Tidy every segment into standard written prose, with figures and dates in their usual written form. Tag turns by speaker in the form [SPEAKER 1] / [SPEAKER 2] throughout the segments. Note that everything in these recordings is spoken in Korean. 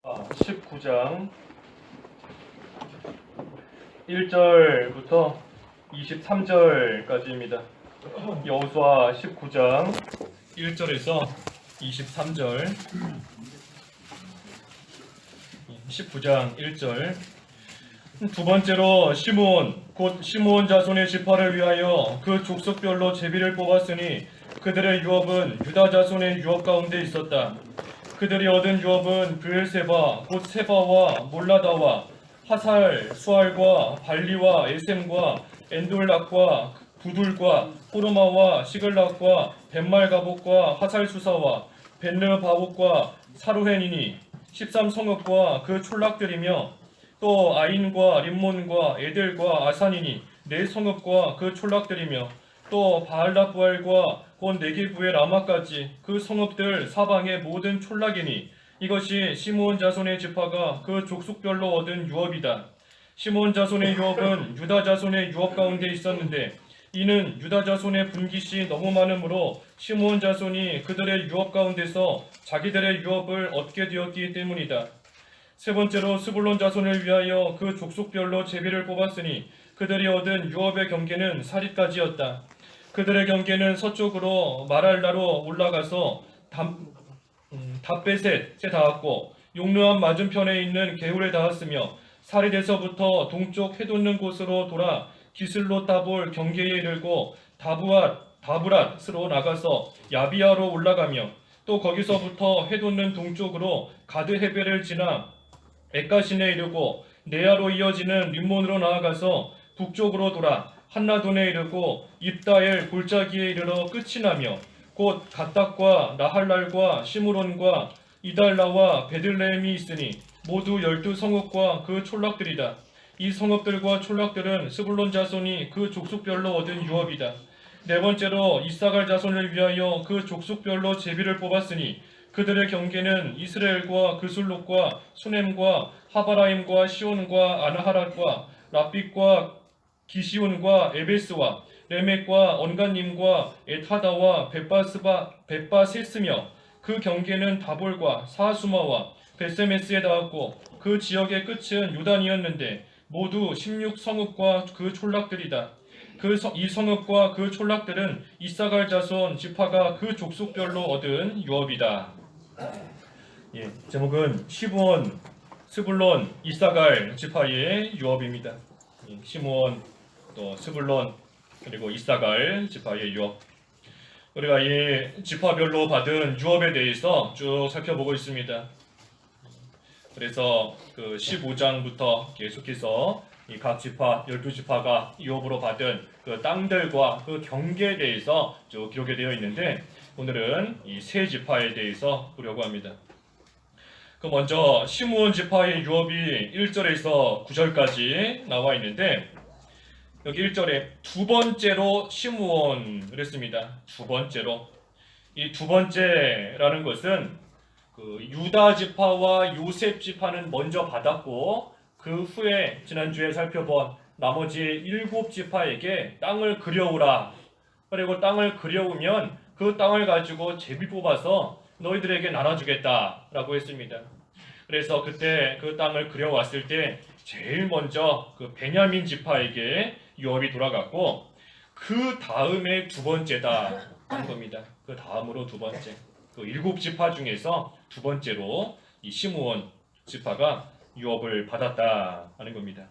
[SPEAKER 1] 19장 1절부터 23절까지입니다. 여호수아 19장 1절에서 23절. 19장 1절. 두 번째로 시므온 곧 시므온 자손의 지파를 위하여 그 족속별로 제비를 뽑았으니 그들의 유업은 유다 자손의 유업 가운데 있었다. 그들이 얻은 유업은 브엘세바 곧 세바와 몰라다와 하살, 수알과 발리와 에셈과 엔돌락과 부둘과 호르마와 시글락과 벤말가복과 하살수사와 벤르바복과 사루헨이니 13성읍과 그 촌락들이며 또 아인과 림몬과 에델과 아산이니 4성읍과 그 촌락들이며 또 바알라부알과 곧 네게부의 라마까지 그 성읍들 사방의 모든 촌락이니 이것이 시므온 자손의 지파가 그 족속별로 얻은 유업이다. 시므온 자손의 유업은 유다 자손의 유업 가운데 있었는데 이는 유다 자손의 분깃이 너무 많으므로 시므온 자손이 그들의 유업 가운데서 자기들의 유업을 얻게 되었기 때문이다. 세 번째로 스불론 자손을 위하여 그 족속별로 제비를 뽑았으니 그들이 얻은 유업의 경계는 사리까지였다. 그들의 경계는 서쪽으로 마랄라로 올라가서 답베셋에 닿았고 용르암 맞은편에 있는 게울에 닿았으며 사리에서부터 동쪽 해돋는 곳으로 돌아 기슬로 따볼 경계에 이르고 다브랏으로 나가서 야비아로 올라가며 또 거기서부터 해돋는 동쪽으로 가드 헤벨을 지나 에까신에 이르고 네아로 이어지는 림몬으로 나아가서 북쪽으로 돌아 한라돈에 이르고 입다엘 골짜기에 이르러 끝이 나며 곧 갓닥과 나할랄과 시므론과 이달라와 베들레헴이 있으니 모두 12성읍과 그 촌락들이다. 이 성읍들과 촌락들은 스불론 자손이 그 족속별로 얻은 유업이다. 네 번째로 이사갈 자손을 위하여 그 족속별로 제비를 뽑았으니 그들의 경계는 이스라엘과 그술록과 수넴과 하바라임과 시온과 아나하랏과 라빛과 기시온과 에베스와 레멕과 언간님과 에타다와 벳바세스며 그 경계는 다볼과 사수마와 베세메스에 닿았고 그 지역의 끝은 요단이었는데 모두 16성읍과 그 촌락들이다. 이 성읍과 그 촌락들은 이사갈 자손 지파가 그 족속별로 얻은 유업이다. 제목은 시므온, 스불론, 이사갈 지파의 유업입니다. 시므온, 또 스불론, 그리고 이사갈 지파의 유업. 우리가 이 지파별로 받은 유업에 대해서 쭉 살펴보고 있습니다. 그래서 그 15장부터 계속해서 이 각 지파, 12지파가 유업으로 받은 그 땅들과 그 경계에 대해서 쭉 기록이 되어 있는데 오늘은 이 세 지파에 대해서 보려고 합니다. 그 먼저 시므온 지파의 유업이 1절에서 9절까지 나와 있는데 여기 1절에 두 번째로 시므온을 했습니다. 두 번째로. 이 두 번째라는 것은 그 유다 지파와 요셉 지파는 먼저 받았고 그 후에 지난주에 살펴본 나머지 7지파에게 땅을 그려오라. 그리고 땅을 그려오면 그 땅을 가지고 제비 뽑아서 너희들에게 나눠주겠다라고 했습니다. 그래서 그때 그 땅을 그려왔을 때 제일 먼저 그 베냐민 지파에게 유업이 돌아갔고 그 다음에 두 번째다 하는 겁니다. 그 다음으로 두 번째. 그 7지파 중에서 두 번째로 이 시므온 지파가 유업을 받았다 하는 겁니다.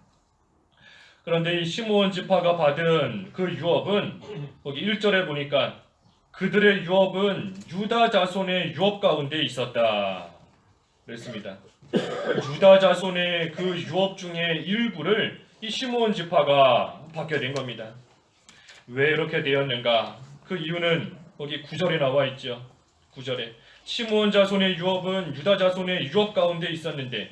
[SPEAKER 1] 그런데 이 시므온 지파가 받은 그 유업은 거기 1절에 보니까 그들의 유업은 유다 자손의 유업 가운데 있었다 그랬습니다. 유다 자손의 그 유업 중에 일부를 이 시므온 지파가 받게 된 겁니다. 왜 이렇게 되었는가? 그 이유는 거기 9절에 나와 있죠. 9절에 시므온 자손의 유업은 유다 자손의 유업 가운데 있었는데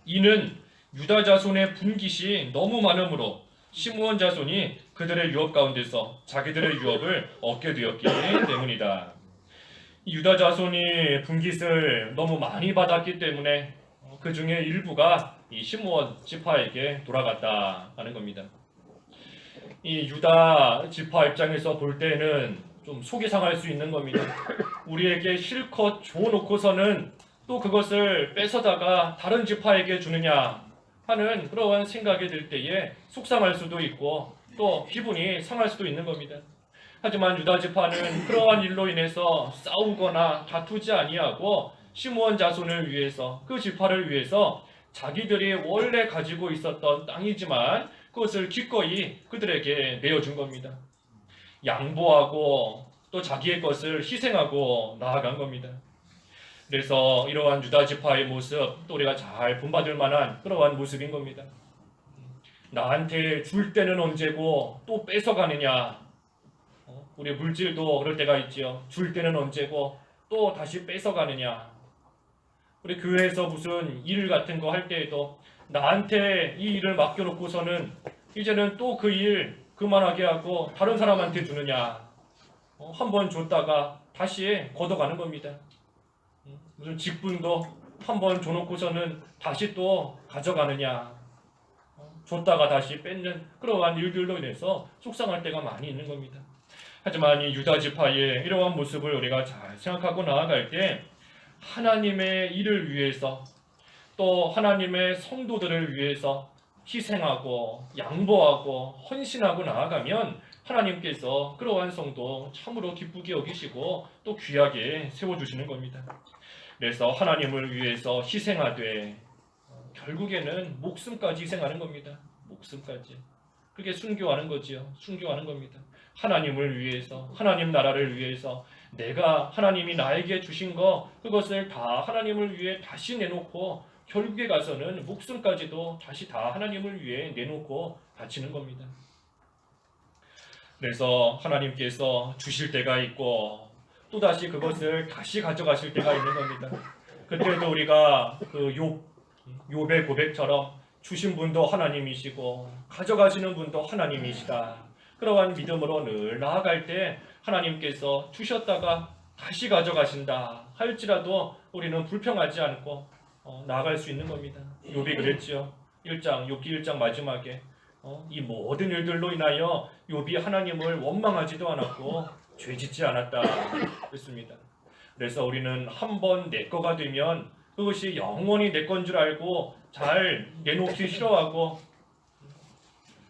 [SPEAKER 1] 이는 유다 자손의 분깃이 너무 많으므로 시므온 자손이 그들의 유업 가운데서 자기들의 유업을 얻게 되었기 때문이다. 유다 자손이 분깃을 너무 많이 받았기 때문에 그 중에 일부가 이 시므온 지파에게 돌아갔다 하는 겁니다. 이 유다 지파 입장에서 볼 때는 좀 속이 상할 수 있는 겁니다. 우리에게 실컷 줘놓고서는 또 그것을 뺏어다가 다른 지파에게 주느냐 하는 그러한 생각이 들 때에 속상할 수도 있고 또 기분이 상할 수도 있는 겁니다. 하지만 유다 지파는 그러한 일로 인해서 싸우거나 다투지 아니하고 시므온 자손을 위해서 그 지파를 위해서 자기들이 원래 가지고 있었던 땅이지만 그것을 기꺼이 그들에게 내어준 겁니다. 양보하고 또 자기의 것을 희생하고 나아간 겁니다. 그래서 이러한 유다 지파의 모습 또 우리가 잘 본받을 만한 그러한 모습인 겁니다. 나한테 줄 때는 언제고 또 뺏어가느냐. 우리 물질도 그럴 때가 있지요. 줄 때는 언제고 또 다시 뺏어가느냐. 우리 교회에서 무슨 일 같은 거 할 때에도 나한테 이 일을 맡겨놓고서는 이제는 또 그 일 그만하게 하고 다른 사람한테 주느냐. 한 번 줬다가 다시 걷어가는 겁니다. 무슨 직분도 한 번 줘놓고서는 다시 또 가져가느냐. 줬다가 다시 뺏는 그러한 일들로 인해서 속상할 때가 많이 있는 겁니다. 하지만 이 유다 지파의 이러한 모습을 우리가 잘 생각하고 나아갈 때 하나님의 일을 위해서 또 하나님의 성도들을 위해서 희생하고 양보하고 헌신하고 나아가면 하나님께서 그러한 성도 참으로 기쁘게 여기시고 또 귀하게 세워주시는 겁니다. 그래서 하나님을 위해서 희생하되 결국에는 목숨까지 희생하는 겁니다. 목숨까지. 그게 순교하는 거지요. 순교하는 겁니다. 하나님을 위해서, 하나님 나라를 위해서 내가 하나님이 나에게 주신 거 그것을 다 하나님을 위해 다시 내놓고 결국에 가서는 목숨까지도 다시 다 하나님을 위해 내놓고 바치는 겁니다. 그래서 하나님께서 주실 때가 있고 또다시 그것을 다시 가져가실 때가 있는 겁니다. 그때도 우리가 그 욥의 고백처럼 주신 분도 하나님이시고 가져가시는 분도 하나님이시다. 그러한 믿음으로 늘 나아갈 때 하나님께서 주셨다가 다시 가져가신다 할지라도 우리는 불평하지 않고 나아갈 수 있는 겁니다. 욥이 그랬지요. 욥기 1장 마지막에 이 모든 일들로 인하여 욥이 하나님을 원망하지도 않았고 죄짓지 않았다 그랬습니다. 그래서 우리는 한번 내 거가 되면 그것이 영원히 내 건 줄 알고 잘 내놓기 싫어하고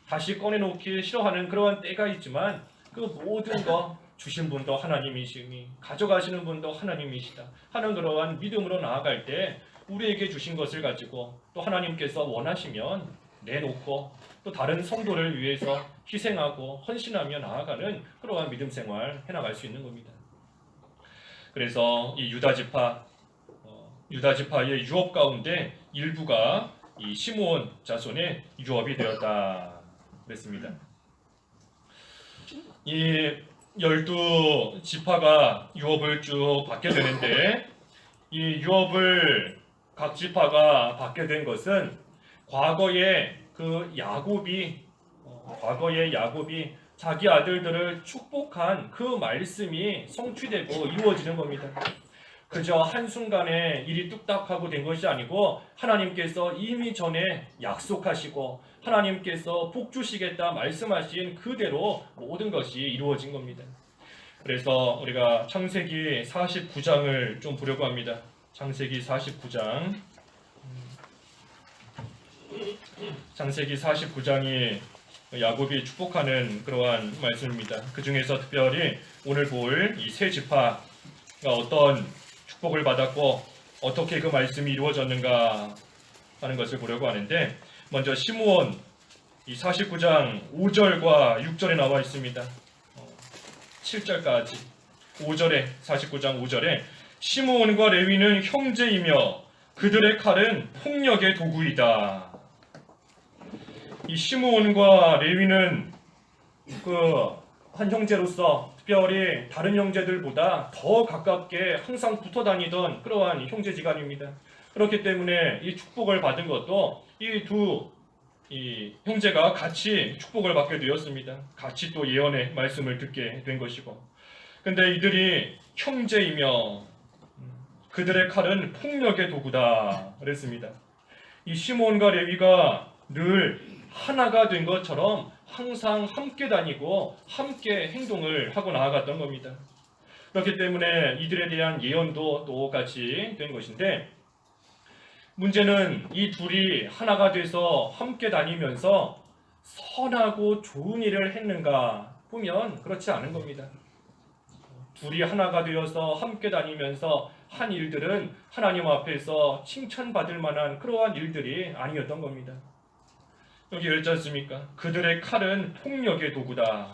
[SPEAKER 1] 다시 꺼내놓기 싫어하는 그러한 때가 있지만 그 모든 거 주신 분도 하나님이시니 가져가시는 분도 하나님이시다 하는 그러한 믿음으로 나아갈 때 우리에게 주신 것을 가지고 또 하나님께서 원하시면 내놓고 또 다른 성도를 위해서 희생하고 헌신하며 나아가는 그러한 믿음 생활 해나갈 수 있는 겁니다. 그래서 이 유다 지파의 유업 가운데 일부가 이 시므온 자손의 유업이 되었다 그랬습니다. 이 12지파가 유업을 쭉 받게 되는데 이 유업을 각 지파가 받게 된 것은 과거에 야곱이 자기 아들들을 축복한 그 말씀이 성취되고 이루어지는 겁니다. 그저 한순간에 일이 뚝딱하고 된 것이 아니고 하나님께서 이미 전에 약속하시고 하나님께서 복 주시겠다 말씀하신 그대로 모든 것이 이루어진 겁니다. 그래서 우리가 창세기 49장을 좀 보려고 합니다. 창세기 49장. 창세기 49장이 야곱이 축복하는 그러한 말씀입니다. 그 중에서 특별히 오늘 볼 이 세 지파가 어떤 축복을 받았고 어떻게 그 말씀이 이루어졌는가 하는 것을 보려고 하는데 먼저 시므온 이 49장 5절과 6절에 나와 있습니다. 7절까지 5절에 49장 5절에 시므온과 레위는 형제이며 그들의 칼은 폭력의 도구이다. 이 시므온과 레위는 한 형제로서 특별히 다른 형제들보다 더 가깝게 항상 붙어 다니던 그러한 형제지간입니다. 그렇기 때문에 이 축복을 받은 것도 이 형제가 같이 축복을 받게 되었습니다. 같이 또 예언의 말씀을 듣게 된 것이고. 근데 이들이 형제이며 그들의 칼은 폭력의 도구다 그랬습니다. 이 시므온과 레위가 늘 하나가 된 것처럼 항상 함께 다니고 함께 행동을 하고 나아갔던 겁니다. 그렇기 때문에 이들에 대한 예언도 똑같이 된 것인데 문제는 이 둘이 하나가 돼서 함께 다니면서 선하고 좋은 일을 했는가 보면 그렇지 않은 겁니다. 둘이 하나가 되어서 함께 다니면서 한 일들은 하나님 앞에서 칭찬받을 만한 그러한 일들이 아니었던 겁니다. 여기 읽지 않습니까? 그들의 칼은 폭력의 도구다.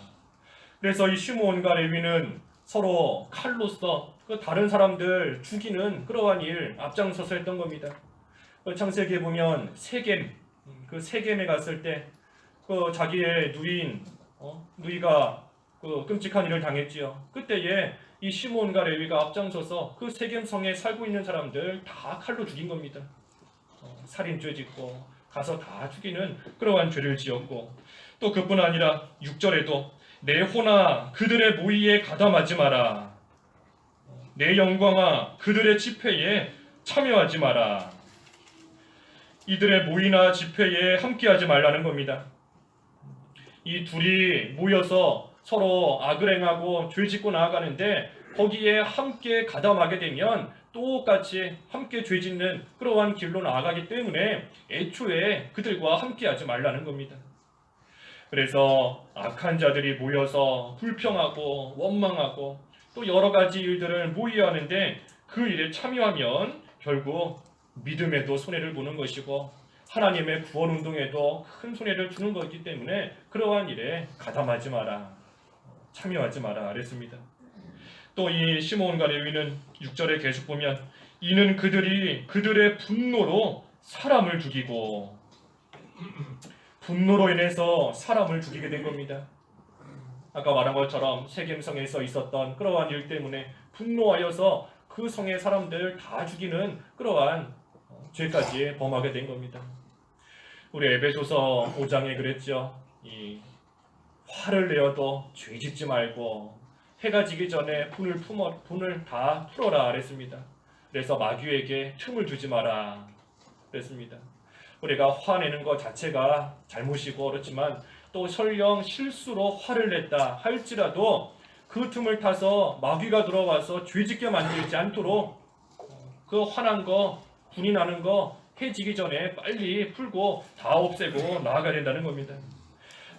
[SPEAKER 1] 그래서 이 시므온과 레위는 서로 칼로서 그 다른 사람들 죽이는 그러한 일 앞장서서 했던 겁니다. 창세기에 보면 세겜, 그 세겜에 갔을 때 그 자기의 누이가 그 끔찍한 일을 당했지요. 그때에 이 시므온과 레위가 앞장서서 그 세겜 성에 살고 있는 사람들 다 칼로 죽인 겁니다. 살인죄 짓고 가서 다 죽이는 그러한 죄를 지었고, 또 그뿐 아니라 6절에도 내 호나 그들의 모의에 가담하지 마라. 내 영광아 그들의 집회에 참여하지 마라. 이들의 모이나 집회에 함께하지 말라는 겁니다. 이 둘이 모여서 서로 악을 행하고 죄 짓고 나아가는데 거기에 함께 가담하게 되면 똑같이 함께 죄 짓는 그러한 길로 나아가기 때문에 애초에 그들과 함께하지 말라는 겁니다. 그래서 악한 자들이 모여서 불평하고 원망하고 또 여러 가지 일들을 모의하는데 그 일에 참여하면 결국 믿음에도 손해를 보는 것이고 하나님의 구원 운동에도 큰 손해를 주는 것이기 때문에 그러한 일에 가담하지 마라, 참여하지 마라 그랬습니다. 또 이 시므온과 레위는 6절에 계속 보면 이는 그들이 그들의 분노로 사람을 죽이고, 분노로 인해서 사람을 죽이게 된 겁니다. 아까 말한 것처럼 세겜성에서 있었던 그러한 일 때문에 분노하여서 그 성의 사람들 다 죽이는 그러한 죄까지 범하게 된 겁니다. 우리 에베소서 5장에 그랬죠. 이 화를 내어도 죄 짓지 말고 해가 지기 전에 분을 다 풀어라 그랬습니다. 그래서 마귀에게 틈을 주지 마라 그랬습니다. 우리가 화내는 것 자체가 잘못이고 그렇지만 또 설령 실수로 화를 냈다 할지라도 그 틈을 타서 마귀가 들어와서 죄짓게 만들지 않도록 그 화난 거, 분이 나는 거 해지기 전에 빨리 풀고 다 없애고 나아가야 된다는 겁니다.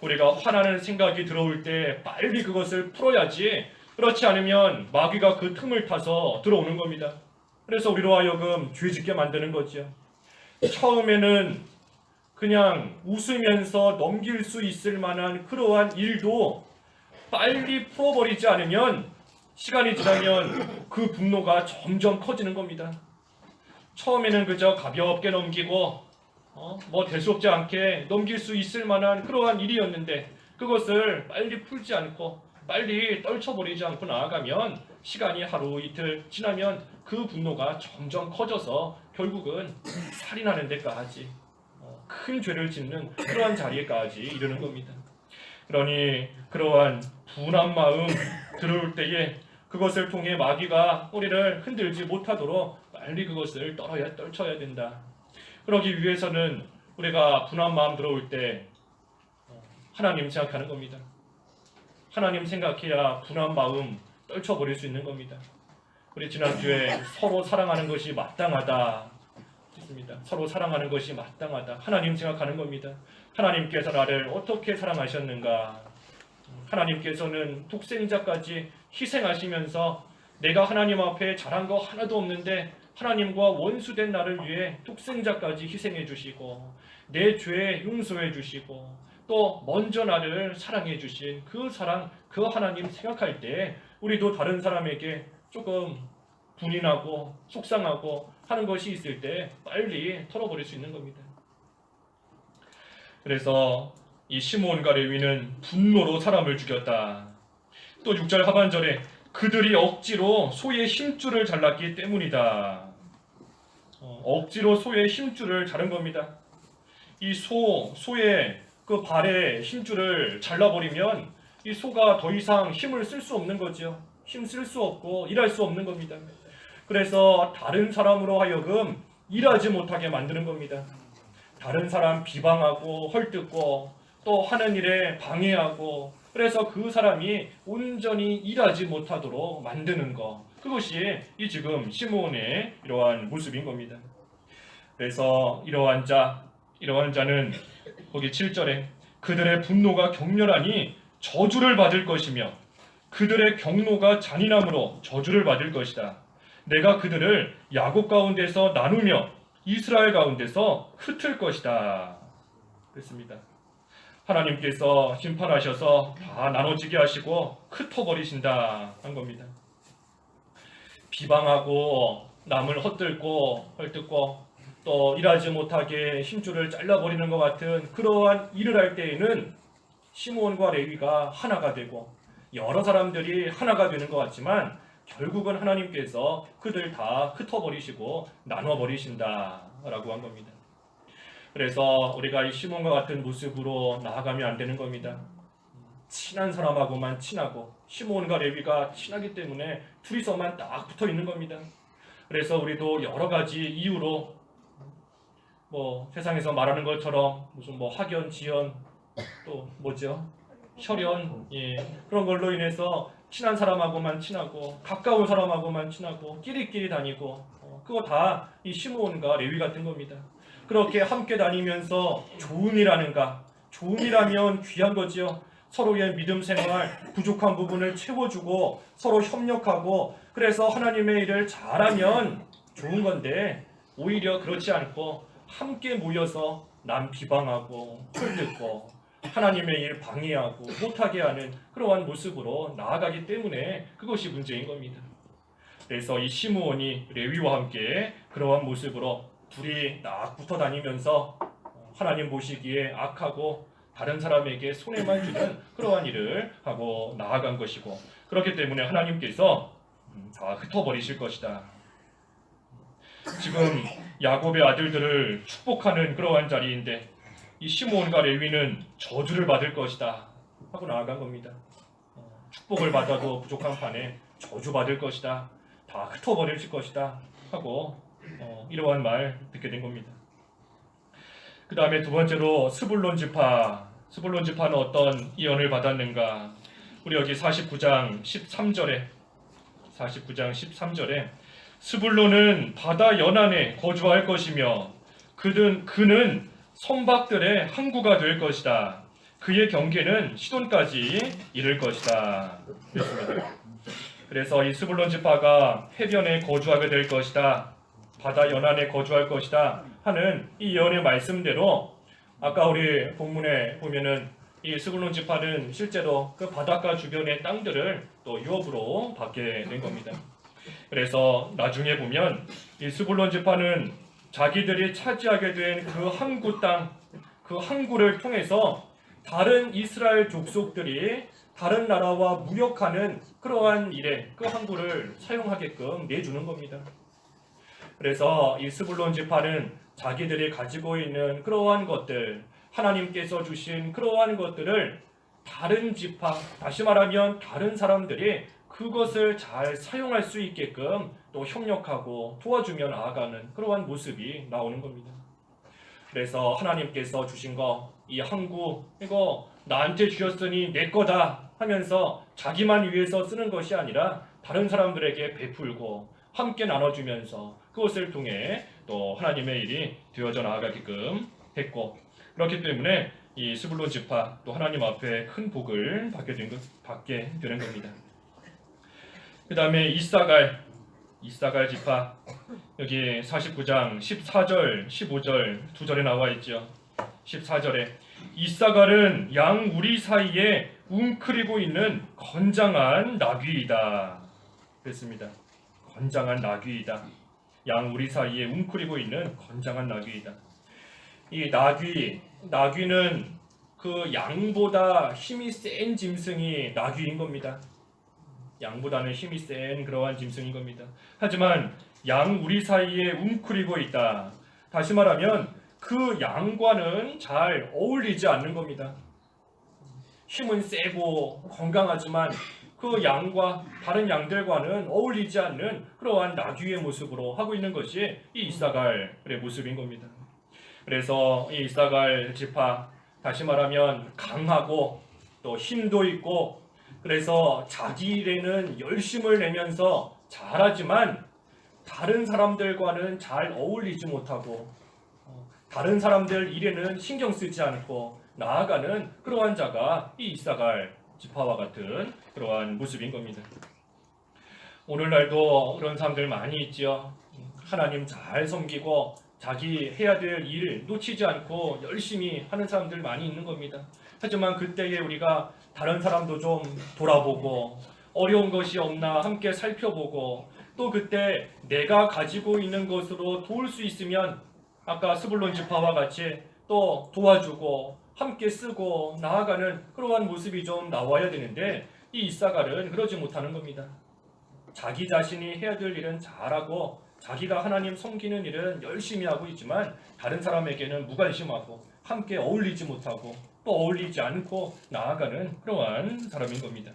[SPEAKER 1] 우리가 화나는 생각이 들어올 때 빨리 그것을 풀어야지, 그렇지 않으면 마귀가 그 틈을 타서 들어오는 겁니다. 그래서 우리로 하여금 죄짓게 만드는 거죠. 처음에는 그냥 웃으면서 넘길 수 있을 만한 그러한 일도 빨리 풀어버리지 않으면 시간이 지나면 그 분노가 점점 커지는 겁니다. 처음에는 그저 가볍게 넘기고 뭐 대수롭지 않게 넘길 수 있을 만한 그러한 일이었는데 그것을 빨리 풀지 않고 빨리 떨쳐버리지 않고 나아가면 시간이 하루 이틀 지나면 그 분노가 점점 커져서 결국은 살인하는 데까지 큰 죄를 짓는 그러한 자리에까지 이르는 겁니다. 그러니 그러한 분한 마음 들어올 때에 그것을 통해 마귀가 우리를 흔들지 못하도록 빨리 그것을 떨쳐야 된다. 그러기 위해서는 우리가 분한 마음 들어올 때 하나님 생각하는 겁니다. 하나님 생각해야 분한 마음 떨쳐버릴 수 있는 겁니다. 우리 지난주에 서로 사랑하는 것이 마땅하다 했습니다. 서로 사랑하는 것이 마땅하다. 하나님 생각하는 겁니다. 하나님께서 나를 어떻게 사랑하셨는가? 하나님께서는 독생자까지 희생하시면서 내가 하나님 앞에 잘한 거 하나도 없는데 하나님과 원수된 나를 위해 독생자까지 희생해 주시고 내 죄 용서해 주시고 또 먼저 나를 사랑해 주신 그 사랑, 그 하나님 생각할 때 우리도 다른 사람에게 조금 분이 나고 속상하고 하는 것이 있을 때 빨리 털어버릴 수 있는 겁니다. 그래서 이 시므온과 레위는 분노로 사람을 죽였다. 또 6절 하반절에 그들이 억지로 소의 힘줄을 잘랐기 때문이다. 억지로 소의 힘줄을 자른 겁니다. 이 소의 그 발에 힘줄을 잘라버리면 이 소가 더 이상 힘을 쓸 수 없는 거죠. 힘 쓸 수 없고 일할 수 없는 겁니다. 그래서 다른 사람으로 하여금 일하지 못하게 만드는 겁니다. 다른 사람 비방하고 헐뜯고 또 하는 일에 방해하고 그래서 그 사람이 온전히 일하지 못하도록 만드는 것, 그것이 이 지금 시므온의 이러한 모습인 겁니다. 그래서 이러한 자는 거기 7절에 그들의 분노가 격렬하니 저주를 받을 것이며 그들의 경노가 잔인함으로 저주를 받을 것이다. 내가 그들을 야곱 가운데서 나누며 이스라엘 가운데서 흩을 것이다. 그렇습니다. 하나님께서 심판하셔서 다 나눠지게 하시고 흩어버리신다 한 겁니다. 비방하고 남을 헛들고 헐뜯고 또 일하지 못하게 힘줄을 잘라버리는 것 같은 그러한 일을 할 때에는 시므온과 레위가 하나가 되고 여러 사람들이 하나가 되는 것 같지만 결국은 하나님께서 그들 다 흩어버리시고 나눠버리신다라고 한 겁니다. 그래서 우리가 이 시몬과 같은 모습으로 나아가면 안 되는 겁니다. 친한 사람하고만 친하고 시몬과 레위가 친하기 때문에 둘이서만 딱 붙어 있는 겁니다. 그래서 우리도 여러 가지 이유로 세상에서 말하는 것처럼 무슨 학연, 지연, 또 혈연, 그런 걸로 인해서 친한 사람하고만 친하고 가까운 사람하고만 친하고 끼리끼리 다니고 그거 다 이 시므온과 레위 같은 겁니다. 그렇게 함께 다니면서 좋은 일 하는가? 좋은 일 하면 귀한 거지요. 서로의 믿음 생활, 부족한 부분을 채워주고 서로 협력하고 그래서 하나님의 일을 잘하면 좋은 건데 오히려 그렇지 않고 함께 모여서 남 비방하고 헐뜯고 하나님의 일 방해하고 못하게 하는 그러한 모습으로 나아가기 때문에 그것이 문제인 겁니다. 그래서 이 시므온이 레위와 함께 그러한 모습으로 둘이 딱 붙어 다니면서 하나님 보시기에 악하고 다른 사람에게 손해만 주는 그러한 일을 하고 나아간 것이고 그렇기 때문에 하나님께서 다 흩어버리실 것이다. 지금 야곱의 아들들을 축복하는 그러한 자리인데 이 시므온과 레위는 저주를 받을 것이다 하고 나아간 겁니다. 축복을 받아도 부족한 판에 저주받을 것이다. 다 흩어버릴 것이다 하고 이러한 말 듣게 된 겁니다. 그 다음에 두 번째로 스불론 지파는 어떤 예언을 받았는가? 우리 여기 49장 13절에 스불론은 바다 연안에 거주할 것이며 그는 선박들의 항구가 될 것이다. 그의 경계는 시돈까지 이를 것이다. 그래서 이 스불론 지파가 해변에 거주하게 될 것이다. 바다 연안에 거주할 것이다 하는 이 예언의 말씀대로 아까 우리 본문에 보면은 이 스불론 지파는 실제로 그 바닷가 주변의 땅들을 또 유업으로 받게 된 겁니다. 그래서 나중에 보면 이 스불론 지파는 자기들이 차지하게 된 그 항구 땅, 그 항구를 통해서 다른 이스라엘 족속들이 다른 나라와 무역하는 그러한 일에 그 항구를 사용하게끔 내주는 겁니다. 그래서 이 스불론 지파는 자기들이 가지고 있는 그러한 것들, 하나님께서 주신 그러한 것들을 다른 지파, 다시 말하면 다른 사람들이 그것을 잘 사용할 수 있게끔 또 협력하고 도와주며 나아가는 그러한 모습이 나오는 겁니다. 그래서 하나님께서 주신 거, 이 항구, 이거 나한테 주셨으니 내 거다 하면서 자기만 위해서 쓰는 것이 아니라 다른 사람들에게 베풀고 함께 나눠주면서 그것을 통해 또 하나님의 일이 되어져 나아가게끔 했고 그렇기 때문에 이 스불론 지파 또 하나님 앞에 큰 복을 받게 되는 겁니다. 그 다음에 이사갈 지파 여기 49장 14절 15절 두 절에 나와 있죠. 14절에 이사갈은 양 우리 사이에 웅크리고 있는 건장한 나귀이다 그랬습니다. 건장한 나귀이다. 양 우리 사이에 웅크리고 있는 건장한 나귀이다. 이 나귀는 그 양보다 힘이 센 짐승이 나귀인 겁니다. 양보다는 힘이 센 그러한 짐승인 겁니다. 하지만 양 우리 사이에 웅크리고 있다. 다시 말하면 그 양과는 잘 어울리지 않는 겁니다. 힘은 세고 건강하지만 그 양과 다른 양들과는 어울리지 않는 그러한 나귀의 모습으로 하고 있는 것이 이 이사갈의 모습인 겁니다. 그래서 이 이사갈 지파 다시 말하면 강하고 또 힘도 있고 그래서 자기 일에는 열심을 내면서 잘하지만 다른 사람들과는 잘 어울리지 못하고 다른 사람들 일에는 신경 쓰지 않고 나아가는 그러한 자가 이 이사갈 지파와 같은 그러한 모습인 겁니다. 오늘날도 그런 사람들 많이 있죠. 하나님 잘 섬기고 자기 해야 될 일 놓치지 않고 열심히 하는 사람들 많이 있는 겁니다. 하지만 그때에 우리가 다른 사람도 좀 돌아보고 어려운 것이 없나 함께 살펴보고 또 그때 내가 가지고 있는 것으로 도울 수 있으면 아까 스불론 지파와 같이 또 도와주고 함께 쓰고 나아가는 그러한 모습이 좀 나와야 되는데 이 이사갈은 그러지 못하는 겁니다. 자기 자신이 해야 될 일은 잘하고 자기가 하나님 섬기는 일은 열심히 하고 있지만 다른 사람에게는 무관심하고 함께 어울리지 못하고 또 어울리지 않고 나아가는 그러한 사람인 겁니다.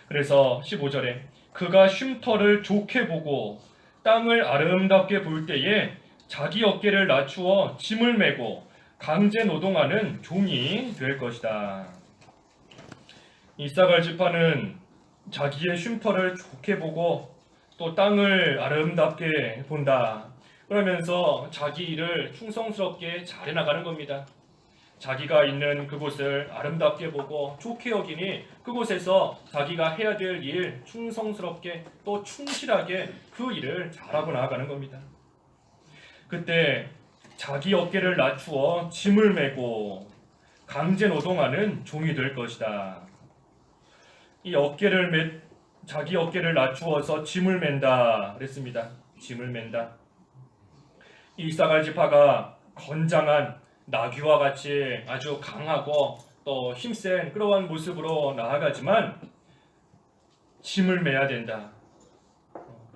[SPEAKER 1] 그래서 15절에 그가 쉼터를 좋게 보고 땅을 아름답게 볼 때에 자기 어깨를 낮추어 짐을 메고 강제 노동하는 종이 될 것이다. 이사갈 지파는 자기의 쉼터를 좋게 보고 또 땅을 아름답게 본다. 그러면서 자기 일을 충성스럽게 잘해 나가는 겁니다. 자기가 있는 그곳을 아름답게 보고 좋게 여기니 그곳에서 자기가 해야 될 일 충성스럽게 또 충실하게 그 일을 잘하고 나아가는 겁니다. 그때 자기 어깨를 낮추어 짐을 메고 강제 노동하는 종이 될 것이다. 이 자기 어깨를 낮추어서 짐을 맨다 그랬습니다. 짐을 맨다. 이 이사갈 지파가 건장한 나귀와 같이 아주 강하고 또 힘센 그러한 모습으로 나아가지만 짐을 메야 된다.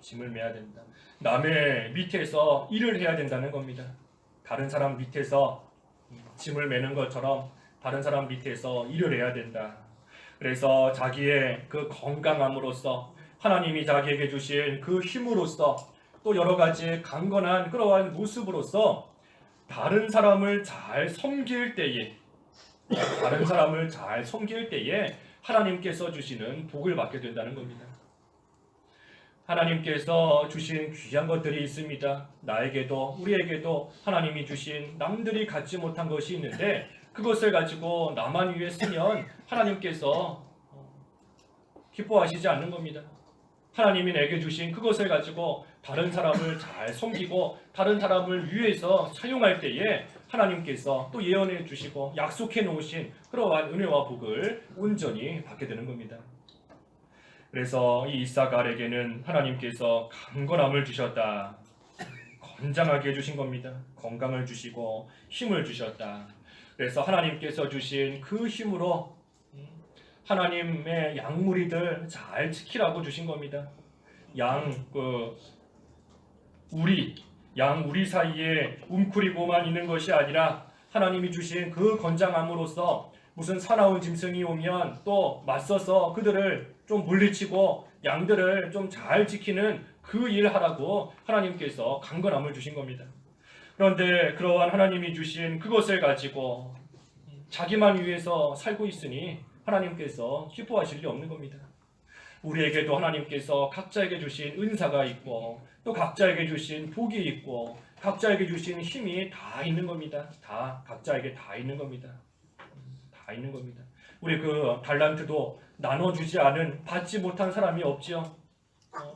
[SPEAKER 1] 짐을 메야 된다. 남의 밑에서 일을 해야 된다는 겁니다. 다른 사람 밑에서 짐을 메는 것처럼 다른 사람 밑에서 일을 해야 된다. 그래서 자기의 그 건강함으로써 하나님이 자기에게 주신 그 힘으로써 또 여러 가지 강건한 그러한 모습으로써 다른 사람을 잘 섬길 때에 하나님께서 주시는 복을 받게 된다는 겁니다. 하나님께서 주신 귀한 것들이 있습니다. 나에게도 우리에게도 하나님이 주신 남들이 갖지 못한 것이 있는데 그것을 가지고 나만 위해 쓰면 하나님께서 기뻐하시지 않는 겁니다. 하나님이 내게 주신 그것을 가지고 다른 사람을 잘 섬기고 다른 사람을 위해서 사용할 때에 하나님께서 또 예언해 주시고 약속해 놓으신 그러한 은혜와 복을 온전히 받게 되는 겁니다. 그래서 이 이사갈에게는 하나님께서 강건함을 주셨다. 건장하게 해주신 겁니다. 건강을 주시고 힘을 주셨다. 그래서 하나님께서 주신 그 힘으로 하나님의 양무리들 잘 지키라고 주신 겁니다. 양 우리 사이에 웅크리고만 있는 것이 아니라 하나님이 주신 그 건장함으로써 무슨 사나운 짐승이 오면 또 맞서서 그들을 좀 물리치고 양들을 좀 잘 지키는 그 일하라고 하나님께서 강건함을 주신 겁니다. 그런데 그러한 하나님이 주신 그것을 가지고 자기만 위해서 살고 있으니 하나님께서 기뻐하실 리 없는 겁니다. 우리에게도 하나님께서 각자에게 주신 은사가 있고 또 각자에게 주신 복이 있고 각자에게 주신 힘이 다 있는 겁니다. 각자에게 다 있는 겁니다. 다 있는 겁니다. 우리 그 달란트도 나눠주지 않은 받지 못한 사람이 없지요.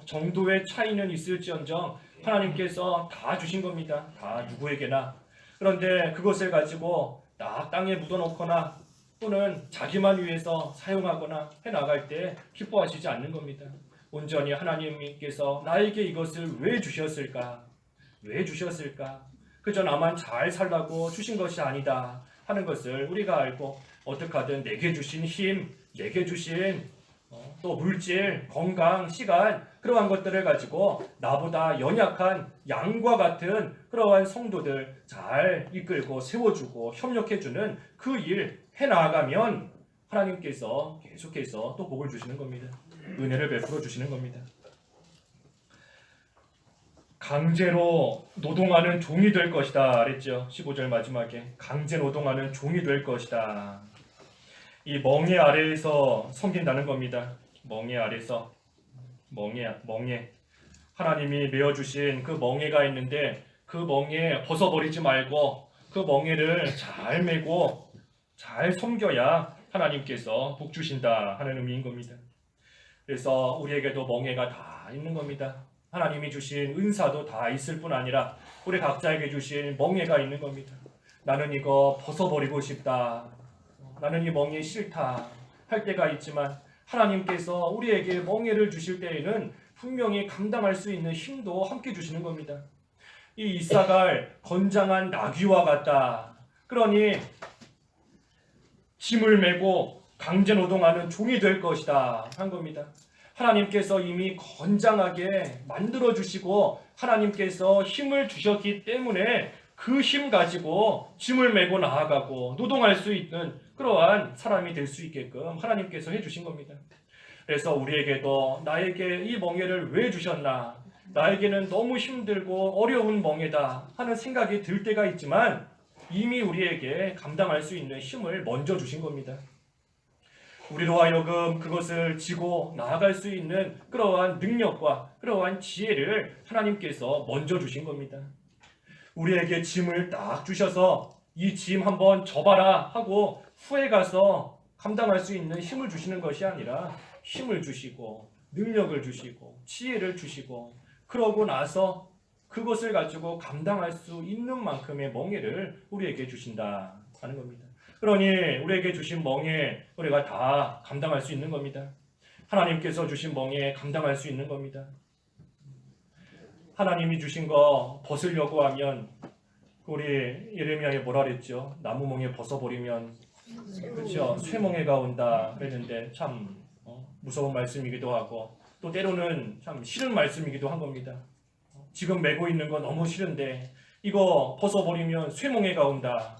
[SPEAKER 1] 정도의 차이는 있을지언정 하나님께서 다 주신 겁니다. 다 누구에게나. 그런데 그것을 가지고 땅에 묻어놓거나 또는 자기만 위해서 사용하거나 해나갈 때 기뻐하시지 않는 겁니다. 온전히 하나님께서 나에게 이것을 왜 주셨을까? 왜 주셨을까? 그저 나만 잘 살라고 주신 것이 아니다 하는 것을 우리가 알고 어떻게 하든 내게 주신 힘, 내게 주신 또 물질, 건강, 시간 그러한 것들을 가지고 나보다 연약한 양과 같은 그러한 성도들 잘 이끌고 세워주고 협력해주는 그 일 해나가면 하나님께서 계속해서 또 복을 주시는 겁니다. 은혜를 베풀어 주시는 겁니다. 강제로 노동하는 종이 될 것이다 그랬죠. 15절 마지막에 강제 노동하는 종이 될 것이다. 이 멍에 아래에서 섬긴다는 겁니다. 멍에 아래서 멍에 하나님이 메어주신 그 멍에가 있는데 그 멍에 벗어버리지 말고 그 멍에를 잘 메고 잘 섬겨야 하나님께서 복 주신다 하는 의미인 겁니다. 그래서 우리에게도 멍에가 다 있는 겁니다. 하나님이 주신 은사도 다 있을 뿐 아니라 우리 각자에게 주신 멍에가 있는 겁니다. 나는 이거 벗어버리고 싶다. 나는 이 멍에 싫다. 할 때가 있지만 하나님께서 우리에게 멍에를 주실 때에는 분명히 감당할 수 있는 힘도 함께 주시는 겁니다. 이 이사갈 건장한 나귀와 같다. 그러니 짐을 메고 강제노동하는 종이 될 것이다 한 겁니다. 하나님께서 이미 건장하게 만들어주시고 하나님께서 힘을 주셨기 때문에 그 힘 가지고 짐을 메고 나아가고 노동할 수 있는 그러한 사람이 될 수 있게끔 하나님께서 해주신 겁니다. 그래서 우리에게도 나에게 이 멍에를 왜 주셨나, 나에게는 너무 힘들고 어려운 멍에다 하는 생각이 들 때가 있지만 이미 우리에게 감당할 수 있는 힘을 먼저 주신 겁니다. 우리로 하여금 그것을 지고 나아갈 수 있는 그러한 능력과 그러한 지혜를 하나님께서 먼저 주신 겁니다. 우리에게 짐을 딱 주셔서 이 짐 한번 져봐라 하고 후에 가서 감당할 수 있는 힘을 주시는 것이 아니라 힘을 주시고 능력을 주시고 지혜를 주시고 그러고 나서 그것을 가지고 감당할 수 있는 만큼의 멍에를 우리에게 주신다 하는 겁니다. 그러니 우리에게 주신 멍에 우리가 다 감당할 수 있는 겁니다. 하나님께서 주신 멍에 감당할 수 있는 겁니다. 하나님이 주신 거 벗으려고 하면 우리 예레미야에 뭐라 그랬죠? 나무 멍에 벗어버리면 그렇죠? 쇠멍에가 온다 그랬는데 참 무서운 말씀이기도 하고 또 때로는 참 싫은 말씀이기도 한 겁니다. 지금 메고 있는 거 너무 싫은데 이거 벗어버리면 쇠멍에가 온다.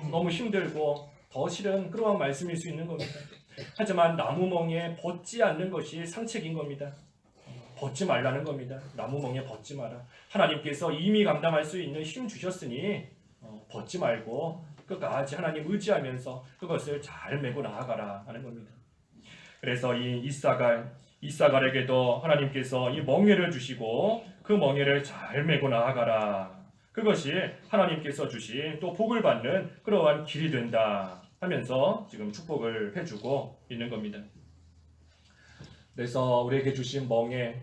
[SPEAKER 1] 너무 힘들고 더 싫은 그러한 말씀일 수 있는 겁니다. 하지만 나무멍에 벗지 않는 것이 상책인 겁니다. 벗지 말라는 겁니다. 나무멍에 벗지 마라. 하나님께서 이미 감당할 수 있는 힘 주셨으니 벗지 말고 끝까지 하나님 의지하면서 그것을 잘 메고 나아가라 하는 겁니다. 그래서 이 이사갈에게도 하나님께서 이 멍에를 주시고 그 멍에를 잘 메고 나아가라. 그것이 하나님께서 주신 또 복을 받는 그러한 길이 된다 하면서 지금 축복을 해주고 있는 겁니다. 그래서 우리에게 주신 멍에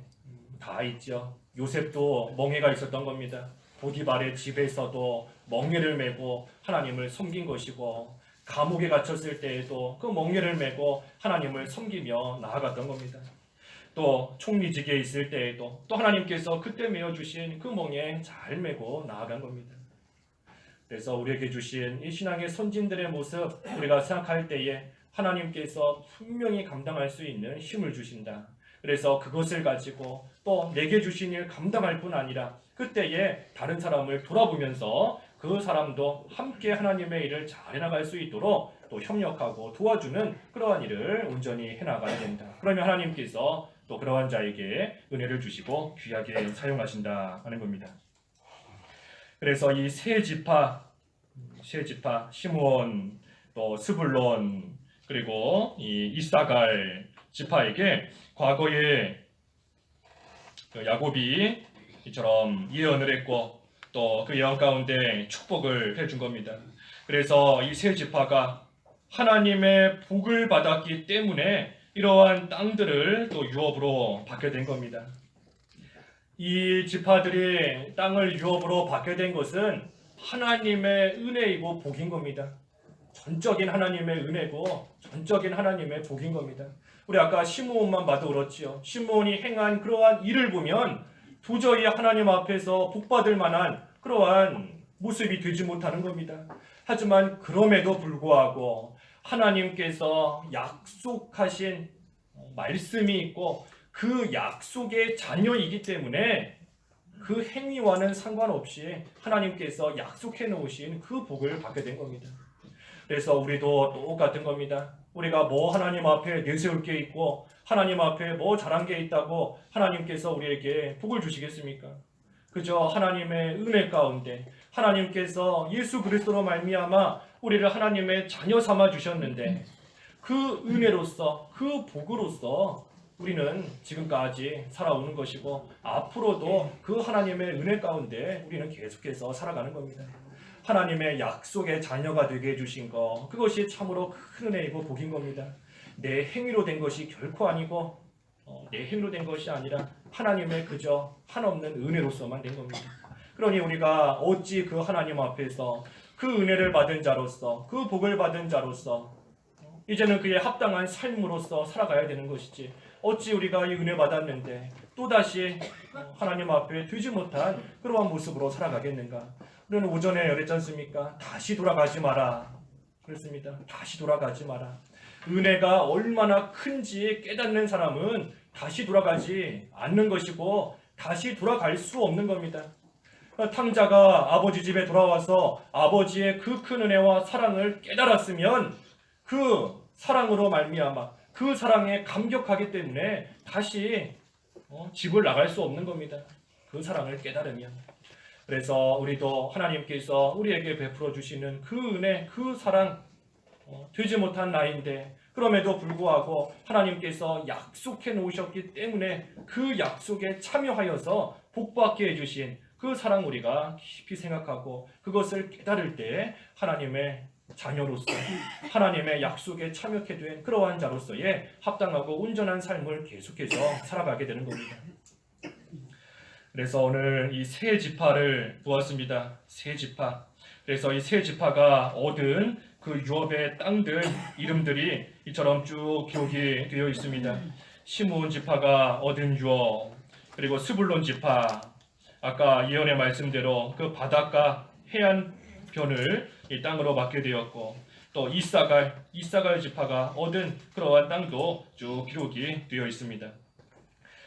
[SPEAKER 1] 다 있죠. 요셉도 멍에가 있었던 겁니다. 보디발의 집에서도 멍에를 메고 하나님을 섬긴 것이고 감옥에 갇혔을 때에도 그 멍에를 메고 하나님을 섬기며 나아갔던 겁니다. 또 총리직에 있을 때에도 또 하나님께서 그때 메어주신 그 멍에 잘 메고 나아간 겁니다. 그래서 우리에게 주신 이 신앙의 선진들의 모습 우리가 생각할 때에 하나님께서 분명히 감당할 수 있는 힘을 주신다. 그래서 그것을 가지고 또 내게 주신 일 감당할 뿐 아니라 그때에 다른 사람을 돌아보면서 그 사람도 함께 하나님의 일을 잘 해나갈 수 있도록 또 협력하고 도와주는 그러한 일을 온전히 해나가야 된다. 그러면 하나님께서 또 그러한 자에게 은혜를 주시고 귀하게 사용하신다 하는 겁니다. 그래서 이 세 지파 시므온 또 스불론 그리고 이 이사갈 지파에게 과거에 야곱이 이처럼 예언을 했고 또 그 예언 가운데 축복을 해준 겁니다. 그래서 이 세 지파가 하나님의 복을 받았기 때문에 이러한 땅들을 또 유업으로 받게 된 겁니다. 이 지파들이 땅을 유업으로 받게 된 것은 하나님의 은혜이고 복인 겁니다. 전적인 하나님의 은혜고 전적인 하나님의 복인 겁니다. 우리 아까 시므온만 봐도 그렇지요. 시므온이 행한 그러한 일을 보면 도저히 하나님 앞에서 복받을 만한 그러한 모습이 되지 못하는 겁니다. 하지만 그럼에도 불구하고 하나님께서 약속하신 말씀이 있고 그 약속의 자녀이기 때문에 그 행위와는 상관없이 하나님께서 약속해 놓으신 그 복을 받게 된 겁니다. 그래서 우리도 똑같은 겁니다. 우리가 뭐 하나님 앞에 내세울 게 있고 하나님 앞에 뭐 잘한 게 있다고 하나님께서 우리에게 복을 주시겠습니까? 그저 하나님의 은혜 가운데 하나님께서 예수 그리스도로 말미암아 우리를 하나님의 자녀 삼아 주셨는데 그 은혜로서 그 복으로서 우리는 지금까지 살아오는 것이고 앞으로도 그 하나님의 은혜 가운데 우리는 계속해서 살아가는 겁니다. 하나님의 약속의 자녀가 되게 해주신 것, 그것이 참으로 큰 은혜이고 복인 겁니다. 내 행위로 된 것이 결코 아니고 내 행위로 된 것이 아니라 하나님의 그저 한없는 은혜로서만 된 겁니다. 그러니 우리가 어찌 그 하나님 앞에서 그 은혜를 받은 자로서, 그 복을 받은 자로서 이제는 그에 합당한 삶으로서 살아가야 되는 것이지, 어찌 우리가 이 은혜 받았는데 또다시 하나님 앞에 되지 못한 그러한 모습으로 살아가겠는가. 우리는 오전에 열했지 않습니까? 다시 돌아가지 마라 그랬습니다. 다시 돌아가지 마라. 은혜가 얼마나 큰지 깨닫는 사람은 다시 돌아가지 않는 것이고 다시 돌아갈 수 없는 겁니다. 탕자가 아버지 집에 돌아와서 아버지의 그 큰 은혜와 사랑을 깨달았으면 그 사랑으로 말미암아 그 사랑에 감격하기 때문에 다시 집을 나갈 수 없는 겁니다. 그 사랑을 깨달으면. 그래서 우리도 하나님께서 우리에게 베풀어 주시는 그 은혜, 그 사랑, 되지 못한 나인데 그럼에도 불구하고 하나님께서 약속해 놓으셨기 때문에 그 약속에 참여하여서 복받게 해주신 그 사랑 우리가 깊이 생각하고 그것을 깨달을 때 하나님의 자녀로서 하나님의 약속에 참여하게 된 그러한 자로서의 합당하고 온전한 삶을 계속해서 살아가게 되는 겁니다. 그래서 오늘 이 세 지파를 보았습니다. 세 지파. 그래서 이 세 지파가 얻은 그 유업의 땅들 이름들이 이처럼 쭉 기록이 되어 있습니다. 시므온 지파가 얻은 유업, 그리고 스불론 지파, 아까 예언의 말씀대로 그 바닷가 해안변을 이 땅으로 맡게 되었고, 또 이사갈 지파가 얻은 그러한 땅도 쭉 기록이 되어 있습니다.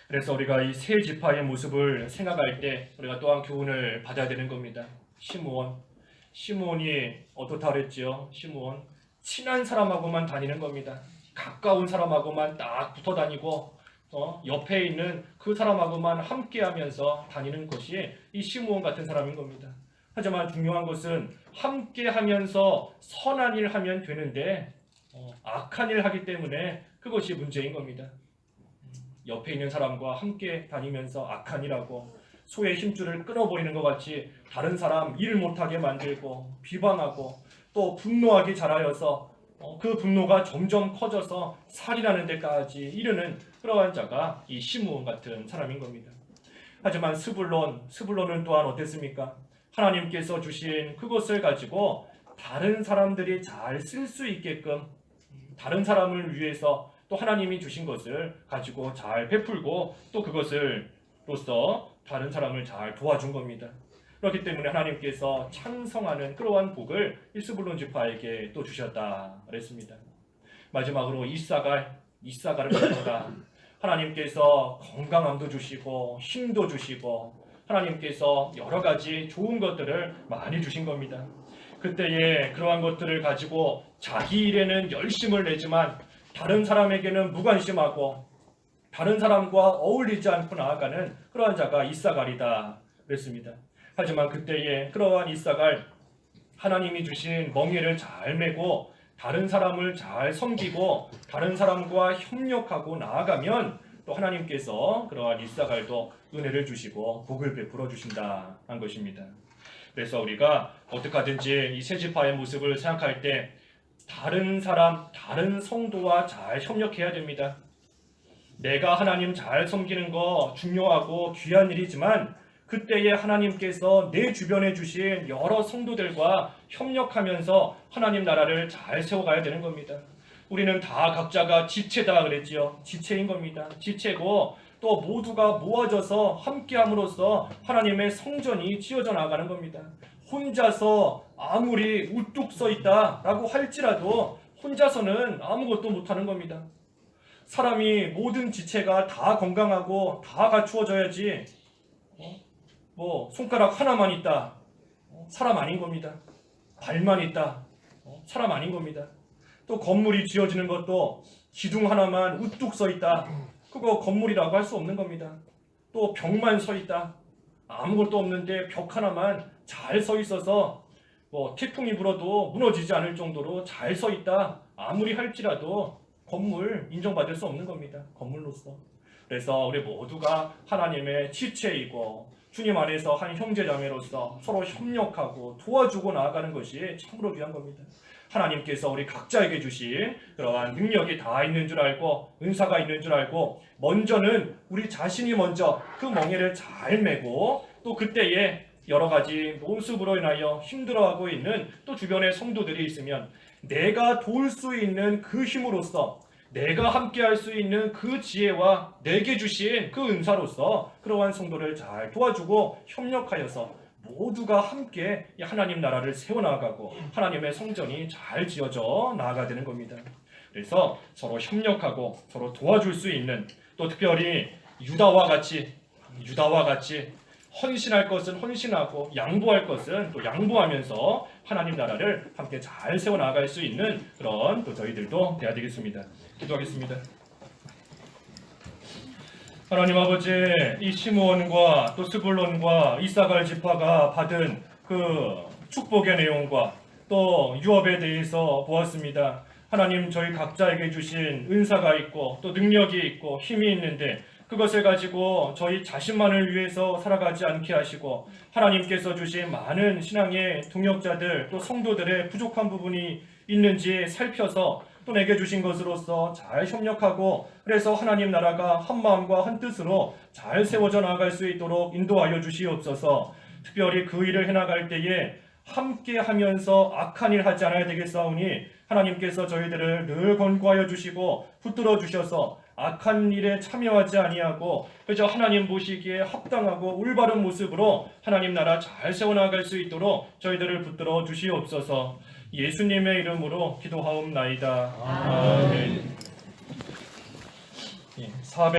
[SPEAKER 1] 그래서 우리가 이 세 지파의 모습을 생각할 때 우리가 또한 교훈을 받아야 되는 겁니다. 시므온이 어떻다 그랬지요? 시므온 친한 사람하고만 다니는 겁니다. 가까운 사람하고만 딱 붙어 다니고 옆에 있는 그 사람하고만 함께하면서 다니는 것이 이 시므온 같은 사람인 겁니다. 하지만 중요한 것은 함께하면서 선한 일 하면 되는데 악한 일 하기 때문에 그것이 문제인 겁니다. 옆에 있는 사람과 함께 다니면서 악한 일하고 소의 힘줄을 끊어버리는 것 같이 다른 사람 일 못하게 만들고 비방하고 또 분노하기 잘하여서 그 분노가 점점 커져서 살인하는 데까지 이르는 그러한 자가 이 시므온 같은 사람인 겁니다. 하지만 스불론은 또한 어땠습니까? 하나님께서 주신 그것을 가지고 다른 사람들이 잘 쓸 수 있게끔 다른 사람을 위해서 또 하나님이 주신 것을 가지고 잘 베풀고 또 그것을로써 다른 사람을 잘 도와준 겁니다. 그렇기 때문에 하나님께서 찬성하는 그러한 복을 이 스불론 지파에게 또 주셨다 그랬습니다. 마지막으로 이사갈을 보다가 하나님께서 건강함도 주시고 힘도 주시고 하나님께서 여러 가지 좋은 것들을 많이 주신 겁니다. 그때에 그러한 것들을 가지고 자기 일에는 열심을 내지만 다른 사람에게는 무관심하고 다른 사람과 어울리지 않고 나아가는 그러한 자가 이사갈이다 그랬습니다. 하지만 그때에 그러한 이사갈, 하나님이 주신 멍에를 잘 메고 다른 사람을 잘 섬기고 다른 사람과 협력하고 나아가면 또 하나님께서 그러한 이사갈도 은혜를 주시고 복을 베풀어 주신다는 것입니다. 그래서 우리가 어떻게 하든지 이 세 지파의 모습을 생각할 때 다른 사람, 다른 성도와 잘 협력해야 됩니다. 내가 하나님 잘 섬기는 거 중요하고 귀한 일이지만 그때에 하나님께서 내 주변에 주신 여러 성도들과 협력하면서 하나님 나라를 잘 세워가야 되는 겁니다. 우리는 다 각자가 지체다 그랬지요. 지체인 겁니다. 지체고 또 모두가 모아져서 함께함으로써 하나님의 성전이 지어져 나가는 겁니다. 혼자서 아무리 우뚝 서 있다라고 할지라도 혼자서는 아무것도 못하는 겁니다. 사람이 모든 지체가 다 건강하고 다 갖추어져야지 손가락 하나만 있다 사람 아닌 겁니다. 발만 있다 사람 아닌 겁니다. 또 건물이 지어지는 것도 기둥 하나만 우뚝 서 있다 그거 건물이라고 할 수 없는 겁니다. 또 벽만 서 있다 아무것도 없는데 벽 하나만 잘 서 있어서 태풍이 불어도 무너지지 않을 정도로 잘 서 있다 아무리 할지라도 건물 인정받을 수 없는 겁니다. 건물로서. 그래서 우리 모두가 하나님의 지체이고 주님 안에서 한 형제자매로서 서로 협력하고 도와주고 나아가는 것이 참으로 귀한 겁니다. 하나님께서 우리 각자에게 주신 그러한 능력이 다 있는 줄 알고 은사가 있는 줄 알고 먼저는 우리 자신이 먼저 그 멍에를 잘 메고 또 그때에 여러 가지 모습으로 인하여 힘들어하고 있는 또 주변의 성도들이 있으면 내가 도울 수 있는 그 힘으로써 내가 함께 할 수 있는 그 지혜와 내게 주신 그 은사로서 그러한 성도를 잘 도와주고 협력하여서 모두가 함께 하나님 나라를 세워나가고 하나님의 성전이 잘 지어져 나아가야 되는 겁니다. 그래서 서로 협력하고 서로 도와줄 수 있는 또 특별히 유다와 같이 헌신할 것은 헌신하고 양보할 것은 또 양보하면서 하나님 나라를 함께 잘 세워나갈 수 있는 그런 또 저희들도 돼야 되겠습니다. 기도하겠습니다. 하나님 아버지, 이 시므온과 또 스불론과 이사갈 지파가 받은 그 축복의 내용과 또 유업에 대해서 보았습니다. 하나님, 저희 각자에게 주신 은사가 있고 또 능력이 있고 힘이 있는데 그것을 가지고 저희 자신만을 위해서 살아가지 않게 하시고 하나님께서 주신 많은 신앙의 동역자들 또 성도들의 부족한 부분이 있는지 살펴서 또 내게 주신 것으로서 잘 협력하고 그래서 하나님 나라가 한 마음과 한 뜻으로 잘 세워져 나갈 수 있도록 인도하여 주시옵소서. 특별히 그 일을 해나갈 때에 함께 하면서 악한 일 하지 않아야 되겠사오니 하나님께서 저희들을 늘 권고하여 주시고 붙들어 주셔서 악한 일에 참여하지 아니하고 그저 하나님 보시기에 합당하고 올바른 모습으로 하나님 나라 잘 세워나갈 수 있도록 저희들을 붙들어 주시옵소서. 예수님의 이름으로 기도하옵나이다. 아멘.